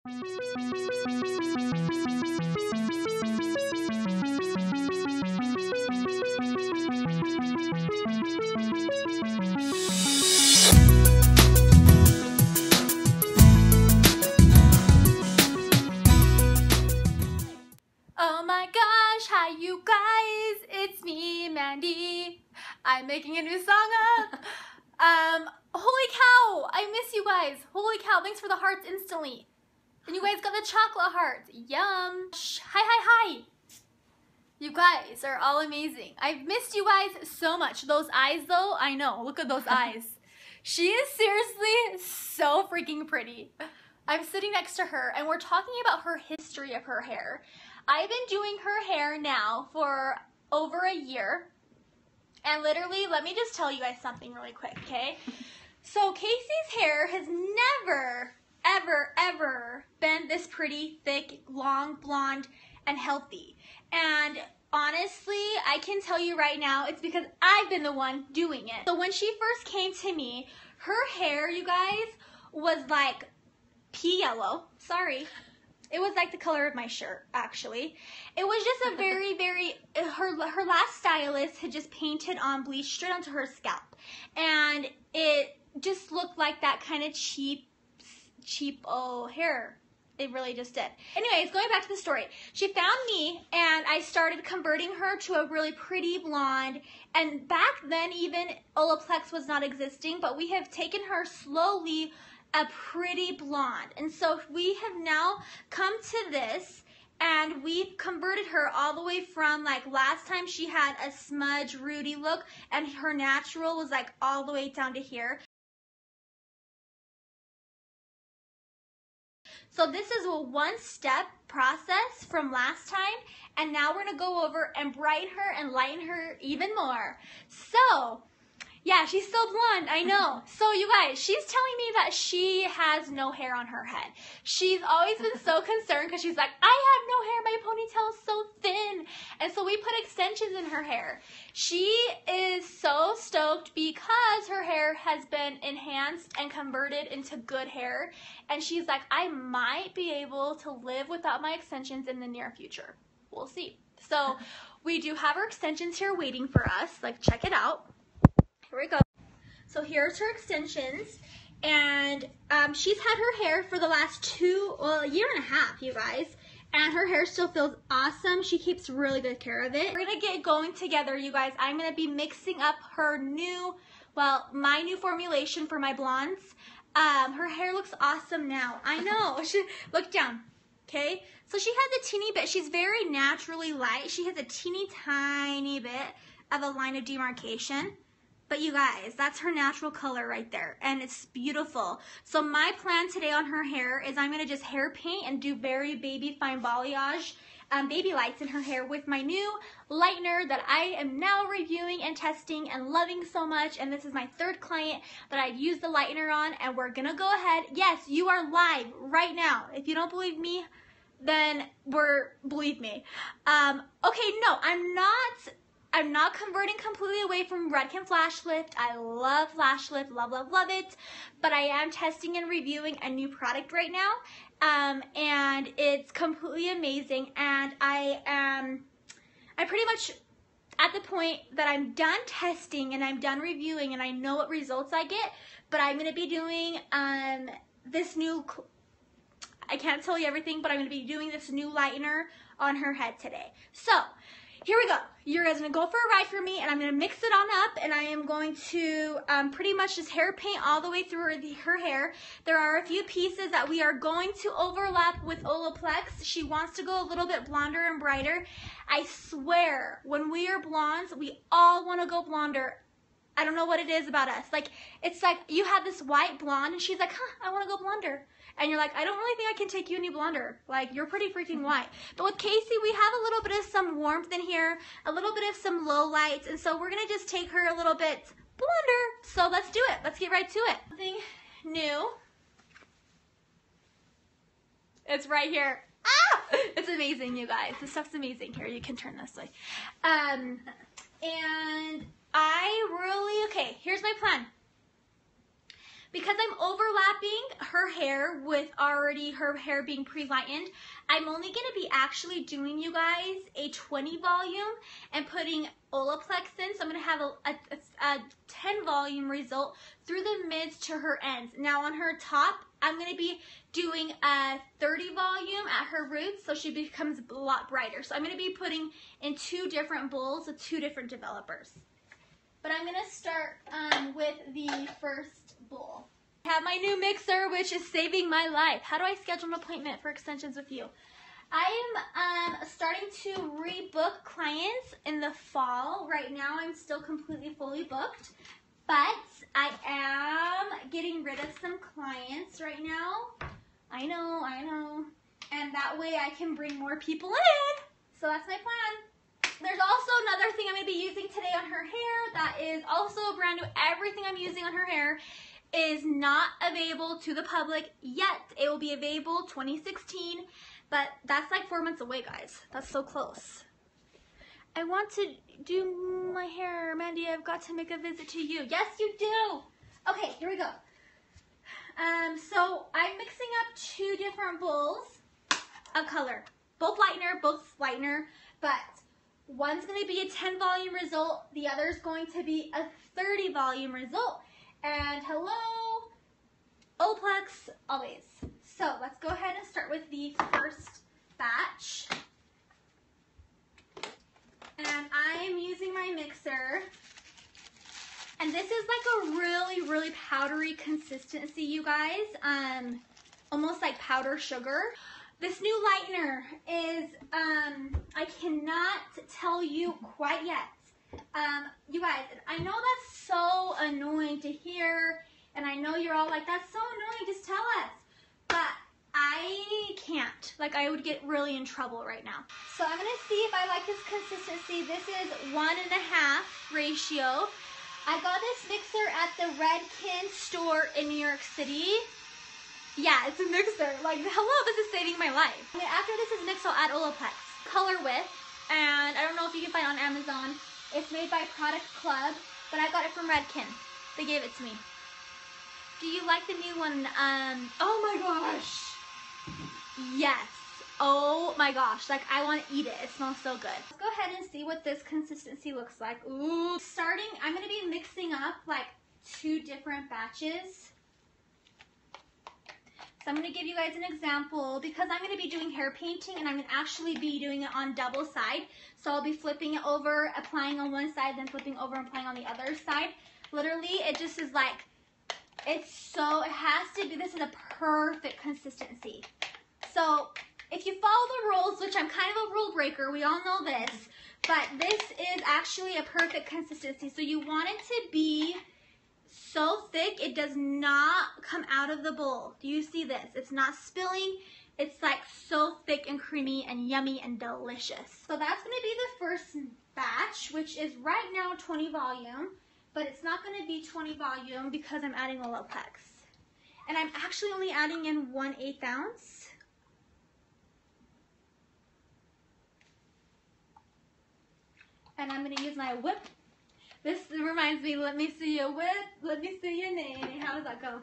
Oh my gosh, hi you guys, it's me, Mandy. I'm making a new song up. Holy cow, I miss you guys. Holy cow, thanks for the hearts instantly. And you guys got the chocolate hearts, yum. Hi. You guys are all amazing. I've missed you guys so much. Those eyes though, I know, look at those eyes. She is seriously so freaking pretty. I'm sitting next to her and we're talking about her history of her hair. I've been doing her hair now for over a year. And literally, let me just tell you guys something really quick, okay? So Casey's hair has never, ever been this pretty, thick, long, blonde, and healthy. And honestly, I can tell you right now, it's because I've been the one doing it. So when she first came to me, her hair, you guys, was like pea yellow. Sorry. It was like the color of my shirt, actually. It was just a very, her last stylist had just painted on bleach straight onto her scalp. And it just looked like that kind of cheap hair. It really just did. Anyways, going back to the story. She found me and I started converting her to a really pretty blonde. And back then even Olaplex was not existing, but we have taken her slowly a pretty blonde. And so we have now come to this and we've converted her all the way from, like, last time she had a smudge Rudy look and her natural was like all the way down to here. So this is a one-step process from last time, and now we're gonna go over and brighten her and lighten her even more. So yeah, she's still blonde, I know. So you guys, she's telling me that she has no hair on her head. She's always been so concerned because she's like, I have no hair, my ponytail is so thin. And so we put extensions in her hair. She is so stoked because her hair has been enhanced and converted into good hair. And she's like, I might be able to live without my extensions in the near future. We'll see. So we do have her extensions here waiting for us. Like, check it out. Here we go. So here's her extensions, and she's had her hair for the last a year and a half, you guys, and her hair still feels awesome. She keeps really good care of it. We're gonna get going together, you guys. I'm gonna be mixing up her new, well, my new formulation for my blondes. Her hair looks awesome now. I know. Look down. Okay, so she has a teeny bit. She's very naturally light. She has a teeny tiny bit of a line of demarcation. But you guys, that's her natural color right there, and it's beautiful. So my plan today on her hair is I'm gonna just hair paint and do very baby fine balayage, baby lights in her hair with my new lightener that I am now reviewing and testing and loving so much. And this is my third client that I've used the lightener on, and we're gonna go ahead. Yes, you are live right now. If you don't believe me, then believe me. Okay, no, I'm not converting completely away from Redken Flash Lift. I love Flash Lift, love it. But I am testing and reviewing a new product right now, and it's completely amazing. And I'm pretty much at the point that I'm done testing and I'm done reviewing, and I know what results I get. But I'm gonna be doing this new. I can't tell you everything, but I'm gonna be doing this new lightener on her head today. So here we go. You guys are going to go for a ride for me, and I'm going to mix it on up, and I am going to pretty much just hair paint all the way through her hair. There are a few pieces that we are going to overlap with Olaplex. She wants to go a little bit blonder and brighter. I swear, when we are blondes, we all want to go blonder. I don't know what it is about us. Like, it's like you have this white blonde, and she's like, I want to go blonder. And you're like, I don't really think I can take you any blonder. Like, you're pretty freaking white. But with Casey, we have a little bit of some warmth in here, a little bit of some low lights, and so we're going to just take her a little bit blonder. So let's do it. Let's get right to it. Something new. It's right here. Ah! It's amazing, you guys. This stuff's amazing. Here, you can turn this way. And okay, here's my plan. because I'm overlapping her hair with already her hair being pre-lightened, I'm only going to be actually doing, you guys, a 20 volume and putting Olaplex in. So I'm going to have a 10 volume result through the mids to her ends. Now on her top, I'm going to be doing a 30 volume at her roots so she becomes a lot brighter. So I'm going to be putting in 2 different bowls with 2 different developers. But I'm going to start with the first bowl. I have my new mixer, which is saving my life. How do I schedule an appointment for extensions with you? I am starting to rebook clients in the fall. Right now, I'm still completely fully booked. But I am getting rid of some clients right now. I know. And that way I can bring more people in. So that's my plan. There's also another thing I'm going to be using today on her hair that is also brand new. Everything I'm using on her hair is not available to the public yet. It will be available 2016, but that's like 4 months away, guys. That's so close. I want to do my hair. Mandy, I've got to make a visit to you. Yes, you do. Okay, here we go. So I'm mixing up 2 different bowls of color. Both lightener, but one's going to be a 10 volume result. The other's going to be a 30 volume result. And hello, Olaplex, always. So let's go ahead and start with the first batch. And I'm using my mixer. And this is like a really, really powdery consistency, you guys. Almost like powder sugar. This new lightener is, I cannot tell you quite yet. You guys, I know that's so annoying to hear, and I know you're all like, that's so annoying, just tell us. But I can't. Like, I would get really in trouble right now. So I'm going to see if I like this consistency. This is 1.5 ratio. I got this mixer at the Redken store in New York City. Yeah, it's a mixer. Like, hello, this is saving my life. Okay, after this is mixed, I'll add Olaplex. Color With, and I don't know if you can find it on Amazon. It's made by Product Club, but I got it from Redken. They gave it to me. Do you like the new one? Oh my gosh. Yes. Oh my gosh. Like, I want to eat it. It smells so good. Let's go ahead and see what this consistency looks like. Ooh. Starting, I'm going to be mixing up like 2 different batches. So I'm going to give you guys an example because I'm going to be doing hair painting and I'm going to actually be doing it on double side. So I'll be flipping it over, applying on one side, then flipping over and applying on the other side. Literally, it just is like, it has to be, this is a perfect consistency. So if you follow the rules, which I'm kind of a rule breaker, we all know this, but this is actually a perfect consistency. So you want it to be so thick it does not come out of the bowl. Do you see this? It's not spilling. It's like so thick and creamy and yummy and delicious. So that's going to be the first batch, which is right now 20 volume, but it's not going to be 20 volume because I'm adding Olaplex. And I'm actually only adding in 1/8 ounce. And I'm going to use my whip. This reminds me, let me see your whip, let me see your name. How does that go?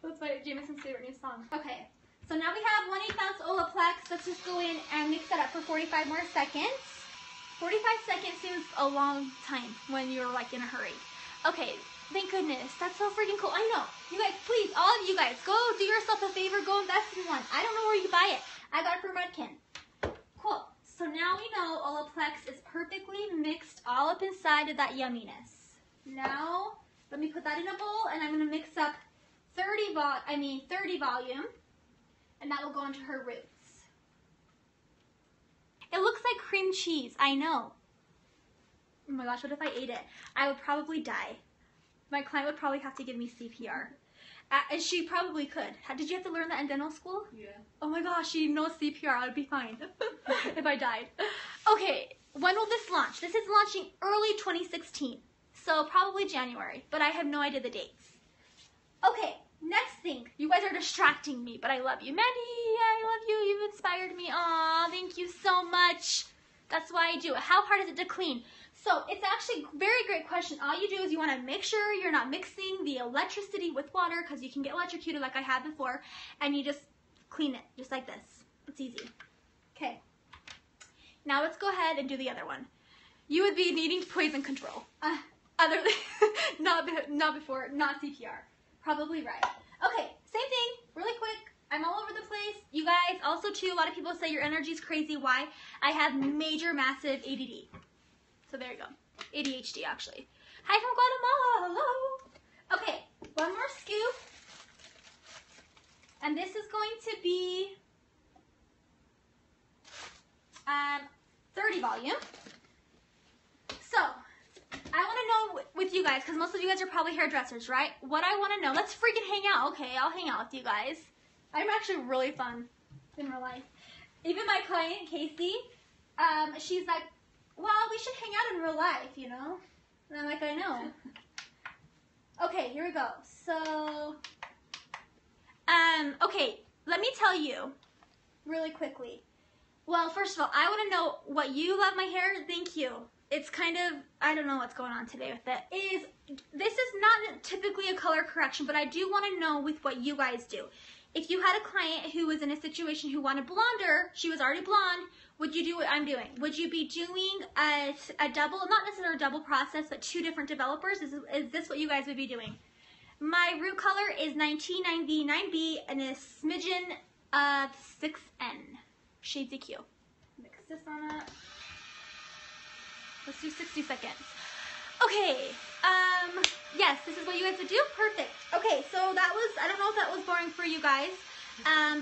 That's my Jameson's favorite new song. Okay, so now we have 1/8 ounce Olaplex. Let's just go in and mix that up for 45 more seconds. 45 seconds seems a long time when you're like in a hurry. Okay, thank goodness. That's so freaking cool. I know. You guys, please, all of you guys, go do yourself a favor. Go invest in one. I don't know where you buy it. I got it from Redken. Cool. So now we know Olaplex is perfectly mixed all up inside of that yumminess. Now, let me put that in a bowl, and I'm going to mix up 30 volume, and that will go into her roots. It looks like cream cheese. I know. Oh my gosh, what if I ate it? I would probably die. My client would probably have to give me CPR. And she probably could. Did you have to learn that in dental school? Yeah. Oh my gosh, she knows CPR. I would be fine if I died. Okay, when will this launch? This is launching early 2016. So probably January, but I have no idea the dates. Okay, next thing. You guys are distracting me, but I love you. Mandy, I love you. You've inspired me. Aw, thank you so much. That's why I do it. How hard is it to clean? So it's actually a very great question. All you do is you want to make sure you're not mixing the electricity with water because you can get electrocuted like I had before, and you just clean it just like this. It's easy. Okay. Now let's go ahead and do the other one. You would be needing poison control. Other than, not before, not CPR. Probably right. Okay, same thing, really quick. I'm all over the place. You guys, also too, a lot of people say your energy is crazy. Why? I have major, massive ADD. So there you go. ADHD, actually. Hi from Guatemala. Hello. Okay, one more scoop. And this is going to be 30 volume. So, I want to know with you guys, because most of you guys are probably hairdressers, right? What I want to know, let's freaking hang out. Okay, I'll hang out with you guys. I'm actually really fun in real life. Even my client, Casey, she's like, well, we should hang out in real life, you know? And I'm like, I know. Okay, here we go. So, okay, let me tell you really quickly. Well, first of all, I want to know what you love my hair. Thank you. It's kind of, I don't know what's going on today with it. This is not typically a color correction, but I do want to know with what you guys do. If you had a client who was in a situation who wanted blonder, she was already blonde, would you do what I'm doing? Would you be doing a double, not necessarily a double process, but 2 different developers? Is this what you guys would be doing? My root color is 1999B and a smidgen of 6N. Shades EQ. Mix this on up. Let's do 60 seconds. Okay, yes, this is what you guys would do? Perfect. Okay, so that was, I don't know if that was boring for you guys,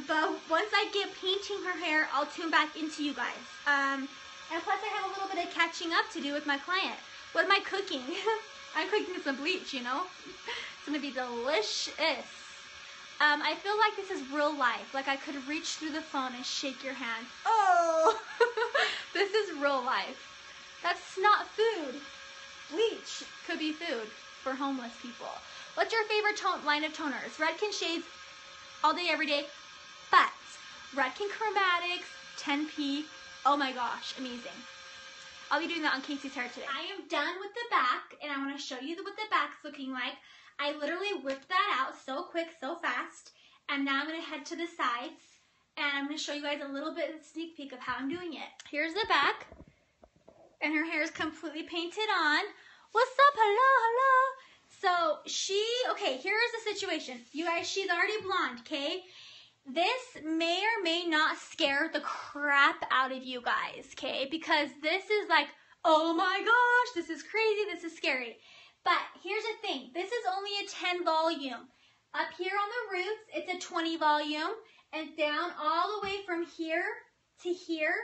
but once I get painting her hair, I'll tune back into you guys. And plus I have a little bit of catching up to do with my client. What am I cooking? I'm cooking some bleach, you know? It's gonna be delicious. I feel like this is real life, like I could reach through the phone and shake your hand. Oh, this is real life. That's not food. Bleach could be food for homeless people. What's your favorite line of toners? Redken shades all day, every day. But Redken Chromatics, 10P. Oh my gosh, amazing. I'll be doing that on Casey's hair today. I am done with the back, and I want to show you what the back's looking like. I literally whipped that out so quick, so fast. And now I'm going to head to the sides, and I'm going to show you guys a little bit of a sneak peek of how I'm doing it. Here's the back. And her hair is completely painted on. What's up? Hello, hello. So okay, here's the situation. You guys, she's already blonde, okay? This may or may not scare the crap out of you guys, okay? Because this is like, oh my gosh, this is crazy, this is scary. But here's the thing, this is only a 10 volume. Up here on the roots, it's a 20 volume. And down all the way from here to here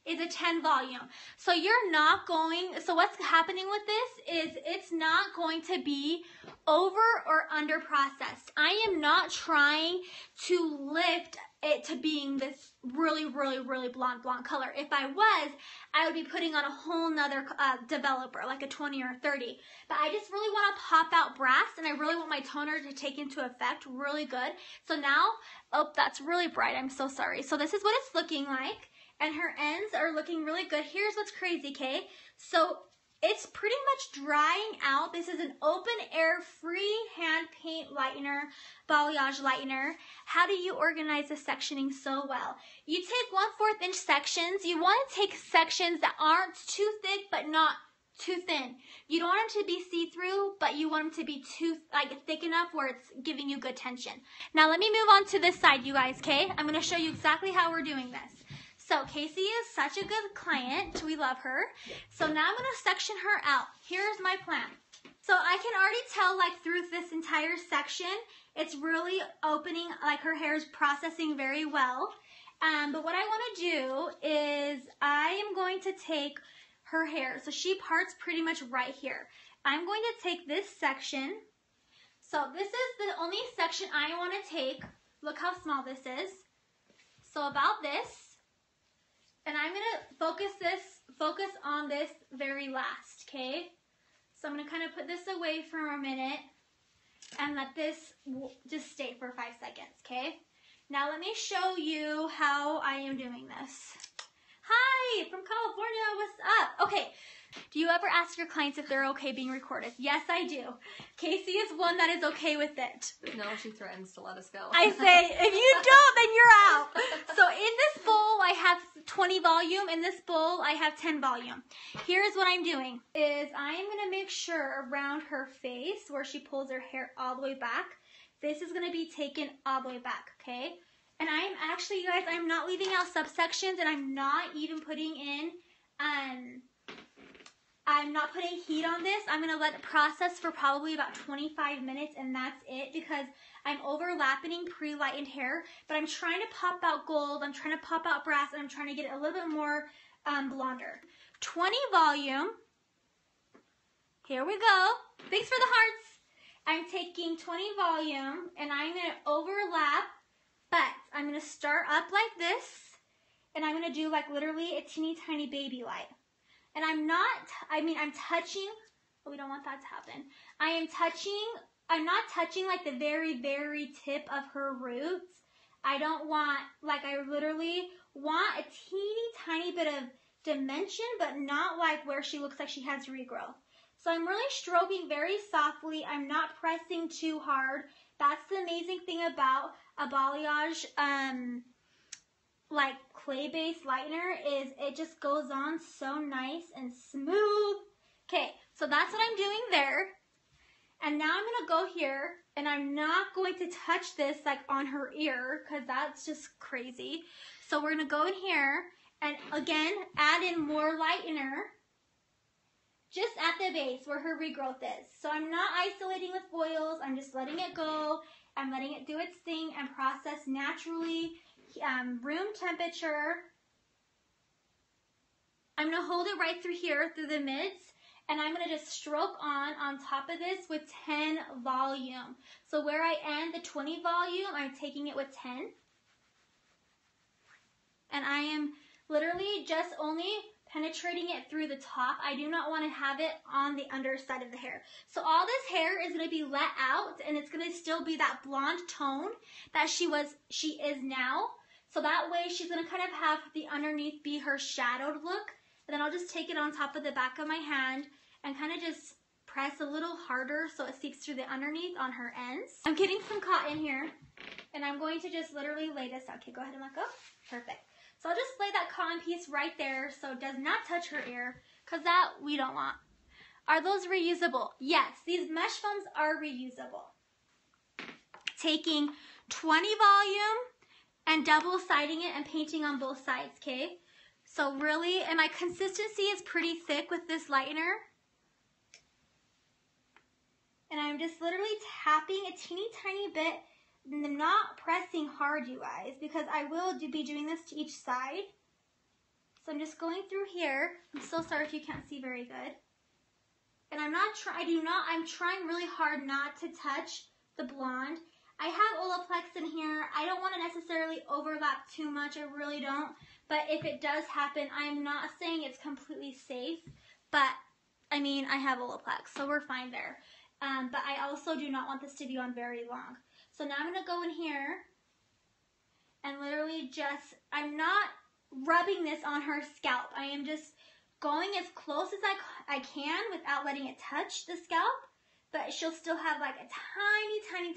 is a 10 volume. So you're not going, so what's happening with this is it's not going to be over or under processed. I am not trying to lift it to being this really, really, really blonde color. If I was, I would be putting on a whole nother developer, like a 20 or a 30. But I just really want to pop out brass, and I really want my toner to take into effect really good. So now, oh, that's really bright. I'm so sorry. So this is what it's looking like. And her ends are looking really good. Here's what's crazy, okay? So it's pretty much drying out. This is an open air free hand paint lightener, balayage lightener. How do you organize the sectioning so well? You take 1/4 inch sections. You want to take sections that aren't too thick but not too thin. You don't want them to be see-through, but you want them to be thick enough where it's giving you good tension. Now let me move on to this side, you guys, okay? I'm going to show you exactly how we're doing this. So Casey is such a good client. We love her. So now I'm going to section her out. Here's my plan. So I can already tell, like, through this entire section, it's really opening, like her hair is processing very well. But what I want to do is I am going to take her hair. So she parts pretty much right here. I'm going to take this section. So this is the only section I want to take. Look how small this is. So about this. And I'm going to focus on this very last, okay? So I'm going to kind of put this away for a minute and let this just stay for 5 seconds, okay? Now let me show you how I am doing this. Hi, from California, what's up? Okay, Do you ever ask your clients if they're okay being recorded? Yes, I do. Casey is one that is okay with it. No, she threatens to let us go. I say, if you don't, then you're out. So in this bowl, I have 20 volume. In this bowl, I have 10 volume. Here's what I'm doing, is I'm going to make sure around her face, where she pulls her hair all the way back, this is going to be taken all the way back, okay? And I'm actually, you guys, I'm not leaving out subsections, and I'm not even putting in, I'm not putting heat on this. I'm going to let it process for probably about 25 minutes, and that's it, because I'm overlapping pre-lightened hair, but I'm trying to pop out gold, I'm trying to pop out brass, and I'm trying to get it a little bit more blonder. 20 volume. Here we go. Thanks for the hearts. I'm taking 20 volume, and I'm going to overlap, but I'm going to start up like this, and I'm going to do like literally a teeny tiny baby light. And I'm touching, oh, we don't want that to happen. I'm not touching like the very, very tip of her roots. I don't want, like I literally want a teeny tiny bit of dimension, but not like where she looks like she has regrowth. So I'm really stroking very softly. I'm not pressing too hard. That's the amazing thing about a balayage, like clay-based lightener, is it just goes on so nice and smooth. Okay, so that's what I'm doing there. And now I'm going to go here, and I'm not going to touch this like on her ear, because that's just crazy. So we're going to go in here, and again, add in more lightener, just at the base where her regrowth is. So I'm not isolating with foils, I'm just letting it go. I'm letting it do its thing and process naturally, room temperature. I'm going to hold it right through here, through the mids. And I'm going to just stroke on top of this with 10 volume. So where I end the 20 volume, I'm taking it with 10. And I am literally just only penetrating it through the top. I do not want to have it on the underside of the hair. So all this hair is going to be let out, and it's going to still be that blonde tone that she is now. So that way she's going to kind of have the underneath be her shadowed look. And then I'll just take it on top of the back of my hand and kind of just press a little harder so it seeps through the underneath on her ends. I'm getting some cotton here, and I'm going to just literally lay this out. Okay, go ahead and let go. Perfect. So I'll just lay that cotton piece right there so it does not touch her ear, because that we don't want. Are those reusable? Yes, these mesh foams are reusable. Taking 20 volume and double siding it and painting on both sides, okay? So really, and my consistency is pretty thick with this lightener. And I'm just literally tapping a teeny tiny bit, and I'm not pressing hard, you guys, because I will be doing this to each side. So I'm just going through here. I'm so sorry if you can't see very good. And I'm trying really hard not to touch the blonde. I have Olaplex in here. I don't want to necessarily overlap too much. I really don't. But if it does happen, I'm not saying it's completely safe. But, I mean, I have Olaplex, so we're fine there. But I also do not want this to be on very long. So now I'm going to go in here and literally just, I'm not rubbing this on her scalp. I am just going as close as I can without letting it touch the scalp. But she'll still have like a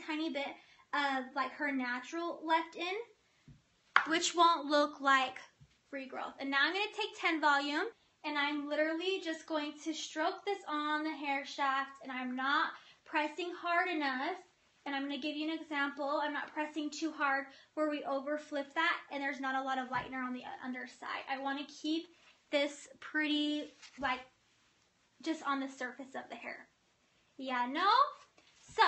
tiny bit of like her natural left in, which won't look like regrowth. And now I'm going to take 10 volume, and I'm literally just going to stroke this on the hair shaft, and I'm not pressing hard enough. And I'm going to give you an example. I'm not pressing too hard where we over flip that and there's not a lot of lightener on the underside. I want to keep this pretty, like, just on the surface of the hair. Yeah, no? So,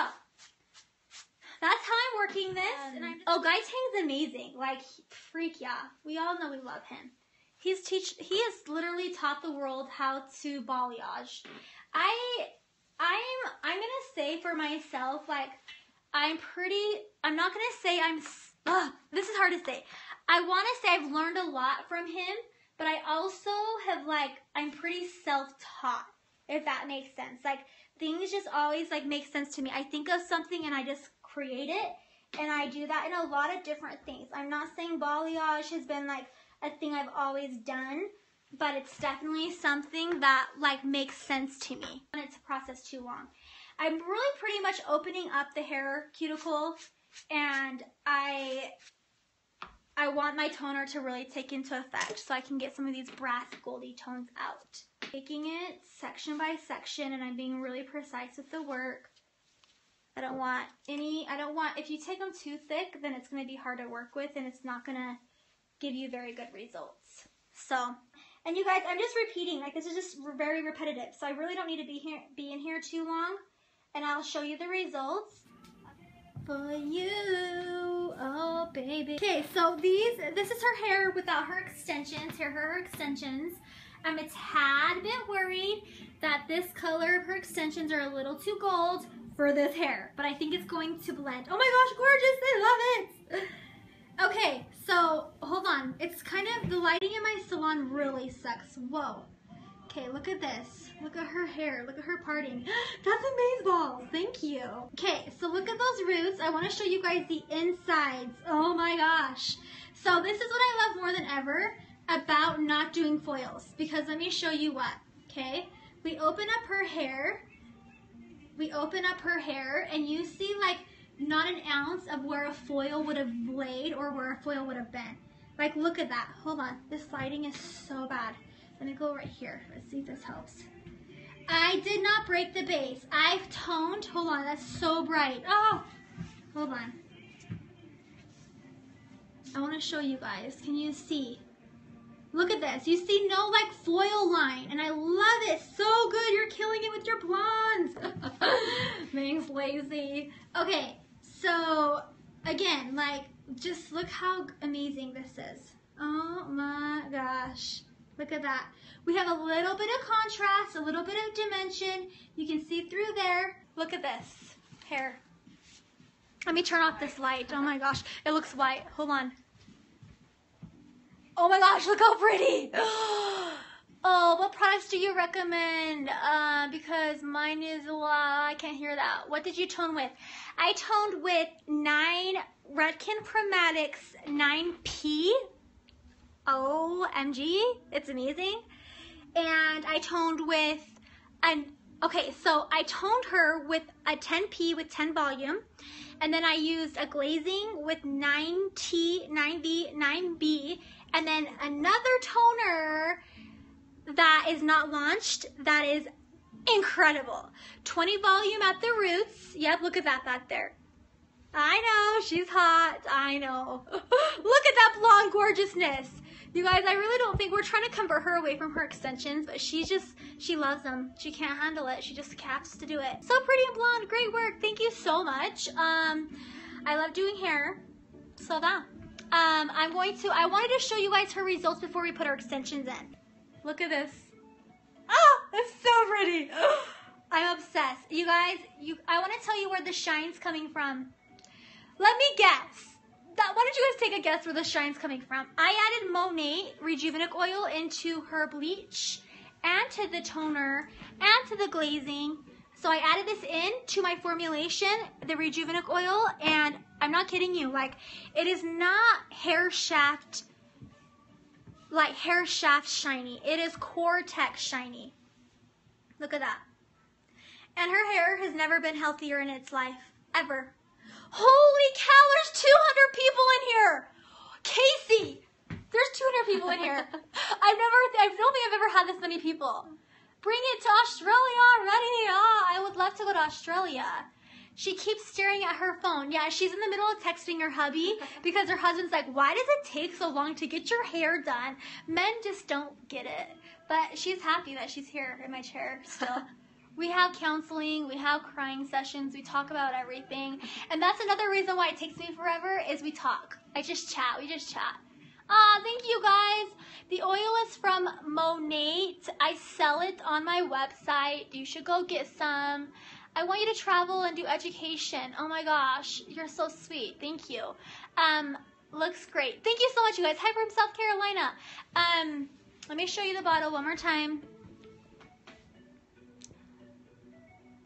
that's how I'm working this. And oh, Guy Tang's amazing. Like, freak yeah. We all know we love him. He has literally taught the world how to balayage. I'm going to say for myself, like, I'm not going to say this is hard to say. I want to say I've learned a lot from him, but I also have, like, I'm pretty self-taught, if that makes sense. Like, things just always, like, make sense to me. I think of something and I just create it, and I do that in a lot of different things. I'm not saying balayage has been, like, a thing I've always done, but it's definitely something that like makes sense to me. I don't want it to process too long. I'm really pretty much opening up the hair cuticle, and I want my toner to really take into effect so I can get some of these brass goldy tones out. Taking it section by section, and I'm being really precise with the work. I don't want, if you take them too thick, then it's going to be hard to work with, and it's not going to give you very good results. So, and you guys, I'm just repeating, like this is just very repetitive, so I really don't need to be in here too long, and I'll show you the results. For you, oh baby. Okay, so this is her hair without her extensions. Here are her extensions. I'm a tad bit worried that this color of her extensions are a little too gold for this hair, but I think it's going to blend. Oh my gosh, gorgeous, I love it. Okay, so hold on. It's kind of, the lighting in my salon really sucks. Whoa. Okay, look at this. Look at her hair. Look at her parting. That's amazeballs. Thank you. Okay, so look at those roots. I want to show you guys the insides. Oh my gosh. So this is what I love more than ever about not doing foils, because let me show you what. Okay, we open up her hair. We open up her hair, and you see like not an ounce of where a foil would have laid or where a foil would have been. Like, look at that. Hold on. This lighting is so bad. Let me go right here. Let's see if this helps. I did not break the base. I've toned. Hold on. That's so bright. Oh, hold on. I want to show you guys. Can you see? Look at this. You see no like foil line, and I love it. So good. You're killing it with your blondes. Ming's lazy. Okay, so again, like, just look how amazing this is. Oh my gosh. Look at that. We have a little bit of contrast, a little bit of dimension. You can see through there. Look at this hair. Let me turn off this light. Oh my gosh, it looks white. Hold on. Oh my gosh, look how pretty. Oh, what products do you recommend? Because mine is a lot. I can't hear that. What did you tone with? I toned with Redken Chromatics 9P. OMG, it's amazing. And I toned with I toned her with a 10P with 10 volume, and then I used a glazing with 9T, 9V, 9B, and then another toner that is not launched that is incredible. 20 volume at the roots. Yep, look at that there. I know, she's hot. I know. Look at that blonde gorgeousness. You guys, I really don't think we're trying to convert her away from her extensions, but she loves them. She can't handle it. She just has to do it. So pretty and blonde. Great work. Thank you so much. I love doing hair. So that. I wanted to show you guys her results before we put our extensions in. Look at this. Oh, that's so pretty. I'm obsessed. You guys, I want to tell you where the shine's coming from. Let me guess. Why don't you guys take a guess where the shine's coming from? I added Monet Rejuvenate Oil into her bleach and to the toner and to the glazing. So I added this in to my formulation, the Rejuvenate Oil, and I'm not kidding you. Like, it is not hair shaft shiny. It is Cortex shiny. Look at that. And her hair has never been healthier in its life, ever. Holy cow, there's 200 people in here. Casey, there's 200 people in here. I don't think I've ever had this many people. Bring it to Australia already. Oh, I would love to go to Australia. She keeps staring at her phone. Yeah, she's in the middle of texting her hubby because her husband's like, why does it take so long to get your hair done? Men just don't get it. But she's happy that she's here in my chair still. We have counseling, we have crying sessions, we talk about everything. And that's another reason why it takes me forever is we talk. We just chat. Thank you guys. The oil is from Monet. I sell it on my website. You should go get some. I want you to travel and do education. Oh my gosh, you're so sweet. Thank you. Looks great. Thank you so much, you guys. Hi from South Carolina. Let me show you the bottle one more time.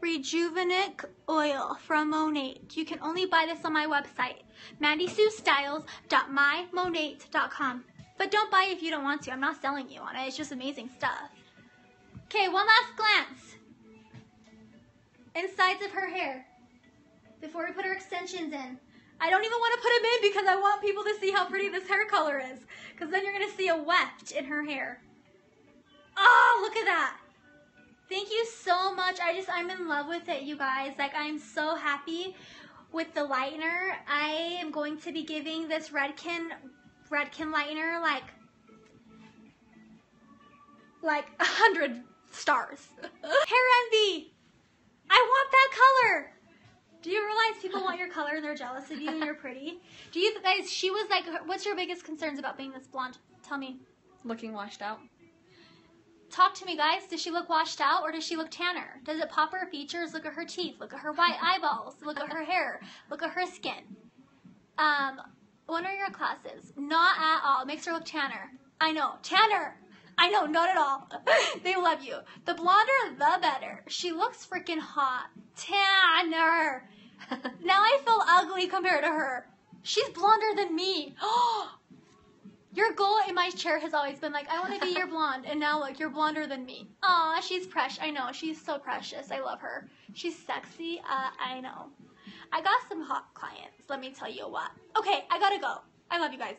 Rejuvenate Oil from Monet. You can only buy this on my website, MandySueStyles.mymonate.com. But don't buy it if you don't want to. I'm not selling you on it. It's just amazing stuff. Okay, one last glance. Insides of her hair. Before we put her extensions in. I don't even want to put them in because I want people to see how pretty this hair color is. Because then you're going to see a weft in her hair. Oh, look at that. Thank you so much. I'm in love with it, you guys. Like, I'm so happy with the lightener. I am going to be giving this Redken lightener like 100 stars. Hair envy. I want that color. Do you realize people want your color and they're jealous of you and you're pretty? Do you guys, she was like, what's your biggest concerns about being this blonde? Tell me. Looking washed out. Talk to me, guys. Does she look washed out or does she look tanner? Does it pop her features? Look at her teeth. Look at her white eyeballs. Look at her hair. Look at her skin. When are your classes? Not at all. It makes her look tanner. I know. Tanner. I know. Not at all. They love you. The blonder, the better. She looks freaking hot. Tanner. Now I feel ugly compared to her. She's blonder than me. Your goal in my chair has always been like, I want to be your blonde. And now look, you're blonder than me. Aw, she's precious. I know. She's so precious. I love her. She's sexy. I know. I got some hot clients. Let me tell you what. Okay, I gotta go. I love you guys.